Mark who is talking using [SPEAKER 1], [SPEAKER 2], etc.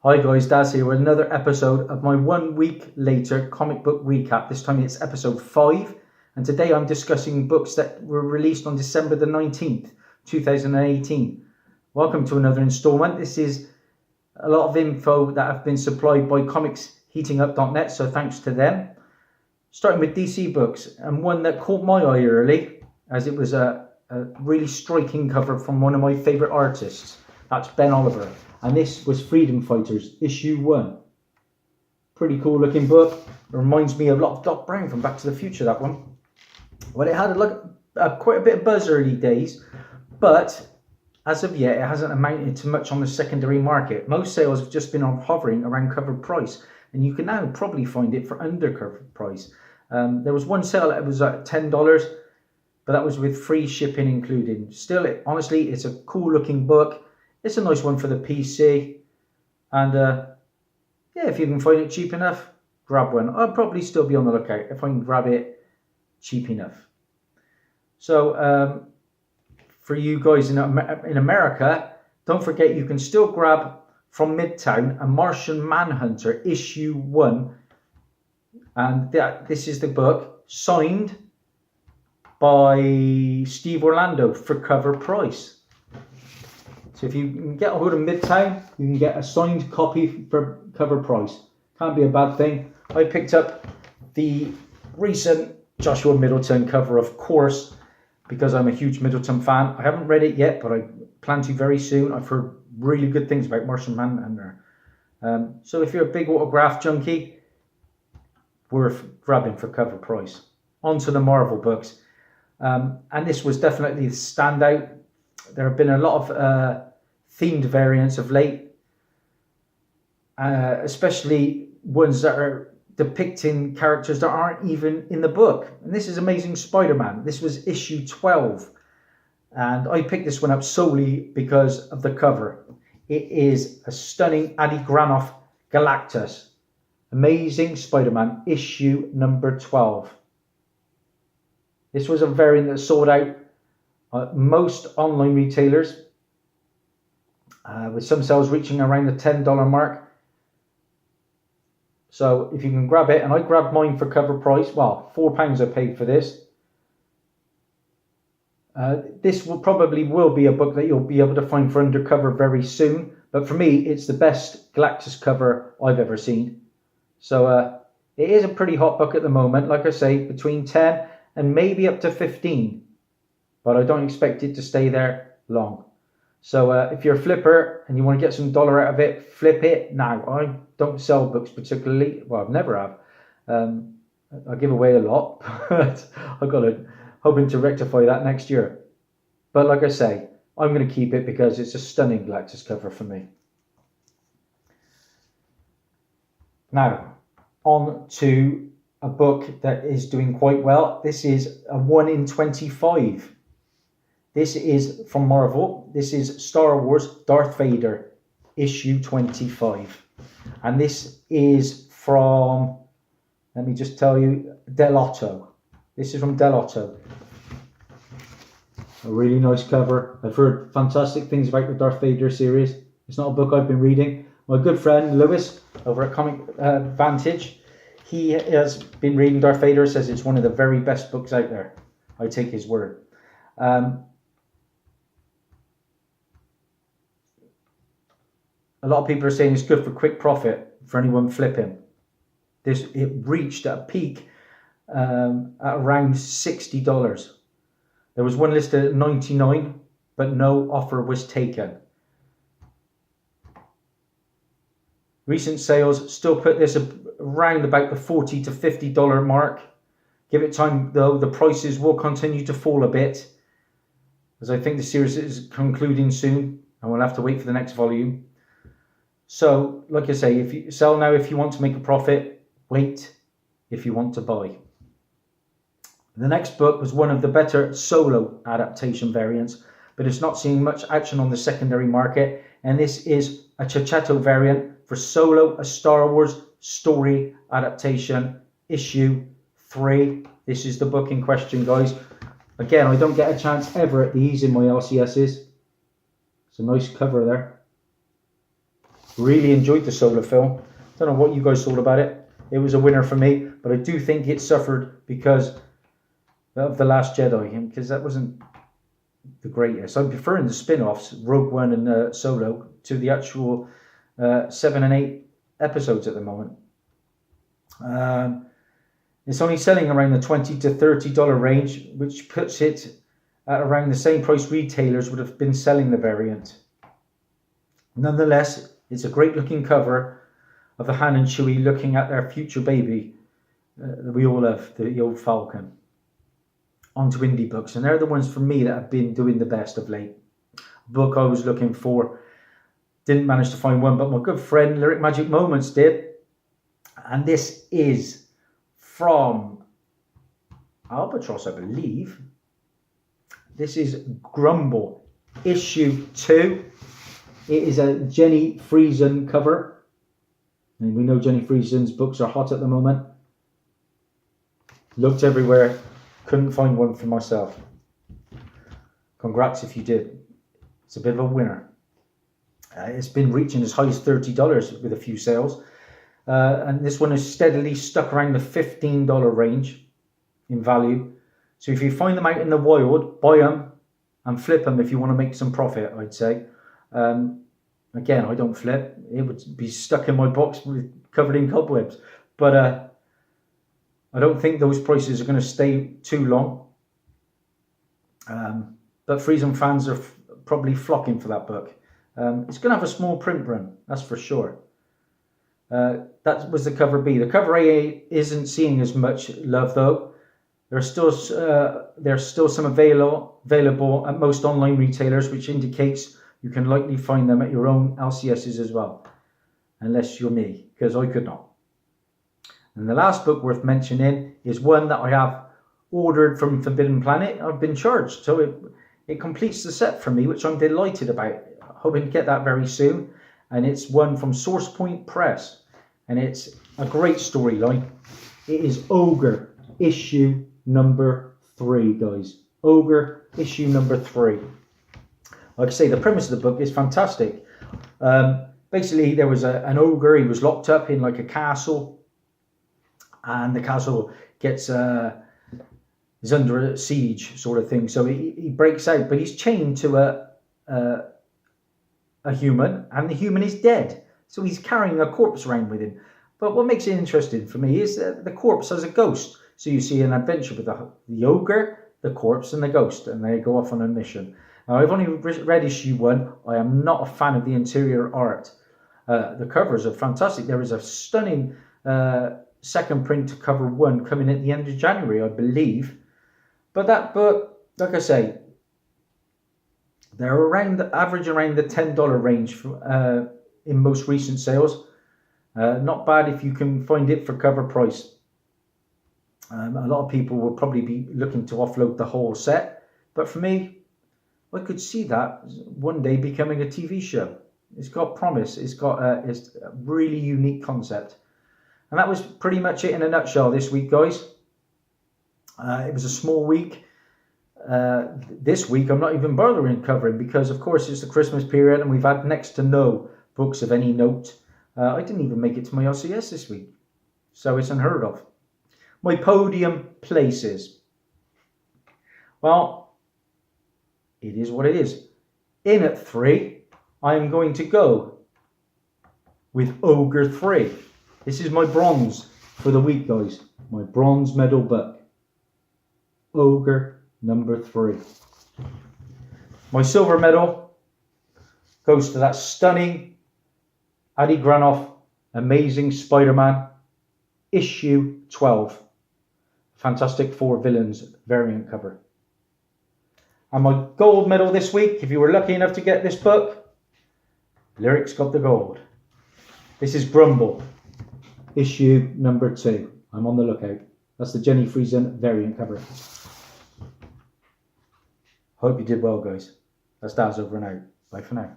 [SPEAKER 1] Hi guys, Dazzie here with another episode of my 1 week later comic book recap. This time it's episode 5, and today I'm discussing books that were released on December the 19th, 2018. Welcome to another installment. This is a lot of info that have been supplied by comicsheatingup.net, so thanks to them. Starting with DC books, and one that caught my eye early, as it was a really striking cover from one of my favourite artists. That's Ben Oliver. And this was Freedom Fighters, issue 1. Pretty cool looking book. It reminds me a lot of Doc Brown from Back to the Future, that one. Well, it had quite a bit of buzz early days, but as of yet, it hasn't amounted to much on the secondary market. Most sales have just been hovering around cover price, and you can now probably find it for under cover price. There was one sale that was at $10, but that was with free shipping included. Still, honestly, it's a cool looking book. It's a nice one for the PC, and yeah, if you can find it cheap enough, grab one. I'll probably still be on the lookout if I can grab it cheap enough. So for you guys in America, don't forget you can still grab from Midtown a Martian Manhunter issue 1, and this is the book signed by Steve Orlando for cover price. So if you can get a hold of Midtown, you can get a signed copy for cover price. Can't be a bad thing. I picked up the recent Joshua Middleton cover, of course, because I'm a huge Middleton fan. I haven't read it yet, but I plan to very soon. I've heard really good things about Martian Manhunter. So if you're a big autograph junkie, worth grabbing for cover price. On to the Marvel books. And this was definitely the standout. There have been a lot of themed variants of late, especially ones that are depicting characters that aren't even in the book. And this is Amazing Spider-Man. This was issue 12. And I picked this one up solely because of the cover. It is a stunning Adi Granoff Galactus. Amazing Spider-Man issue number 12. This was a variant that sold out most online retailers, with some sales reaching around the $10 mark. So if you can grab it, and I grabbed mine for cover price, well, £4 I paid for this. This will be a book that you'll be able to find for undercover very soon, but for me it's the best Galactus cover I've ever seen. So it is a pretty hot book at the moment, like I say, between 10 and maybe up to 15. But I don't expect it to stay there long. So if you're a flipper and you want to get some dollar out of it, flip it now. I don't sell books particularly. Well, I've never have. I give away a lot, but I've got hoping to rectify that next year. But like I say, I'm going to keep it because it's a stunning Galactus cover for me. Now, on to a book that is doing quite well. This is a 1 in 25. This is from Marvel. This is Star Wars Darth Vader, issue 25. And this is from, let me just tell you, Del Otto. This is from Del Otto. A really nice cover. I've heard fantastic things about the Darth Vader series. It's not a book I've been reading. My good friend Lewis over at Comic Vantage, he has been reading Darth Vader, says it's one of the very best books out there. I take his word. A lot of people are saying it's good for quick profit for anyone flipping. It reached a peak at around $60. There was one listed at $99, but no offer was taken. Recent sales still put this around about the $40 to $50 mark. Give it time though, the prices will continue to fall a bit, as I think the series is concluding soon and we'll have to wait for the next volume. So, like I say, if you sell now if you want to make a profit, wait if you want to buy. The next book was one of the better solo adaptation variants, but it's not seeing much action on the secondary market, and this is a Chachetto variant for Solo, a Star Wars story adaptation, issue 3. This is the book in question, guys. Again, I don't get a chance ever at these in my LCSs. It's a nice cover there. Really enjoyed the solo film. Don't know what you guys thought about it. It was a winner for me, but I do think it suffered because of The Last Jedi, because that wasn't the greatest. I'm preferring the spin-offs, Rogue One and Solo, to the actual 7 and 8 episodes at the moment. It's only selling around the $20 to $30 range, which puts it at around the same price retailers would have been selling the variant. Nonetheless, it's a great looking cover of the Han and Chewie looking at their future baby that we all love, the old Falcon. Onto indie books, and they're the ones for me that have been doing the best of late. A book I was looking for, didn't manage to find one, but my good friend Lyric Magic Moments did. And this is from Albatross, I believe. This is Grumble, issue 2. It is a Jenny Friesen cover. And we know Jenny Friesen's books are hot at the moment. Looked everywhere. Couldn't find one for myself. Congrats if you did. It's a bit of a winner. It's been reaching as high as $30 with a few sales. And this one is steadily stuck around the $15 range in value. So if you find them out in the wild, buy them and flip them if you want to make some profit, I'd say. Again, I don't flip. It would be stuck in my box covered in cobwebs. But I don't think those prices are going to stay too long. But Friesen fans are probably flocking for that book. It's going to have a small print run, that's for sure. That was the cover B. The cover A isn't seeing as much love though. There's still some available at most online retailers, which indicates you can likely find them at your own LCSs as well. Unless you're me, because I could not. And the last book worth mentioning is one that I have ordered from Forbidden Planet. I've been charged, so it completes the set for me, which I'm delighted about. Hoping to get that very soon. And it's one from Source Point Press. And it's a great storyline. It is Ogre, issue number 3, guys. Ogre, issue number 3. Like I say, the premise of the book is fantastic. Basically, there was an ogre. He was locked up in like a castle. And the castle is under siege, sort of thing. So he breaks out, but he's chained to a human, and the human is dead. So he's carrying a corpse around with him. But what makes it interesting for me is that the corpse has a ghost. So you see an adventure with the ogre, the corpse, and the ghost, and they go off on a mission. Now, I've only read issue 1. I am not a fan of the interior art. The covers are fantastic. There is a stunning second print to cover 1 coming at the end of January, I believe. But that book, like I say, they're average around the $10 range for, in most recent sales. Not bad if you can find it for cover price. A lot of people will probably be looking to offload the whole set, but for me, I could see that one day becoming a TV show. It's got promise. It's a really unique concept. And that was pretty much it in a nutshell this week, guys. It was a small week. This week, I'm not even bothering covering because, of course, it's the Christmas period and we've had next to no books of any note. I didn't even make it to my LCS this week. So it's unheard of. My podium places. Well, it is what it is. In at 3, I'm going to go with Ogre 3. This is my bronze for the week, guys. My bronze medal book. Ogre number 3. My silver medal goes to that stunning Adi Granoff Amazing Spider-Man issue 12. Fantastic Four Villains variant cover. And my gold medal this week, if you were lucky enough to get this book, Lyric's got the gold. This is Grumble, issue number 2. I'm on the lookout. That's the Jenny Friesen variant cover. Hope you did well, guys. That's Daz over and out. Bye for now.